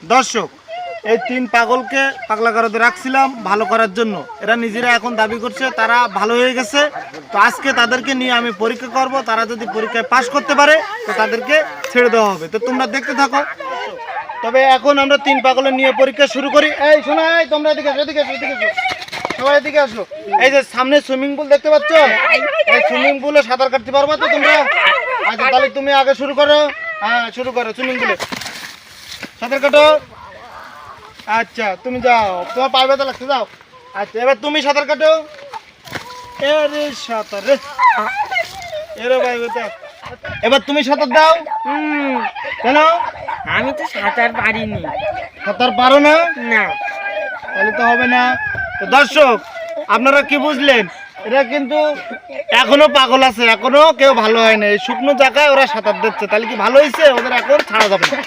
দর্শক, এই 3 পাগলকে পাগলা গারদে রাখছিলাম ভালো করার জন্য। এরা নিজেরা এখন দাবি করছে তারা ভালো হয়ে গেছে। তো আজকে তাদেরকে নিয়ে আমি পরীক্ষা করব, তারা যদি পরীক্ষায় পাশ করতে পারে তো তাদেরকে ছেড়ে দেওয়া হবে। তো তোমরা দেখতে থাকো। তবে এখন আমরা 3 পাগলের নিয়ে পরীক্ষা শুরু করি। এই শোনো, এই তোমরা এদিকে আসো, এদিকে আসো, এদিকে আসো, সবাই এদিকে আসো। এই যে সামনে সুইমিং পুল দেখতে পাচ্ছ, এই সুইমিং পুলে সাঁতার কাটতে পারবা তো তোমরা? আচ্ছা, তাহলে তুমি আগে শুরু করো। হ্যাঁ, শুরু করো সুইমিং পুলে সাঁতার কাটো। আচ্ছা, তুমি যাও, তোমার পায়ে ব্যথা লাগছে, যাও। আচ্ছা, এবার তুমি সাঁতার কাটো। এরে সাঁতার রে, এরে পায়ে ব্যথা। এবার তুমি সাঁতার দাও। কেন? আমি তো সাঁতার পারিনি। সাঁতার পারো না? না। তাহলে তো হবে না। তো দর্শক, আপনারা কি বুঝলেন? এরা কিন্তু এখনো পাগল আছে, এখনো কেউ ভালো হয় না। এই শুকনো জায়গায় ওরা সাঁতার দিচ্ছে, তাহলে কি ভালো হয়েছে? ওদের এখন ছাড়া যাবে না।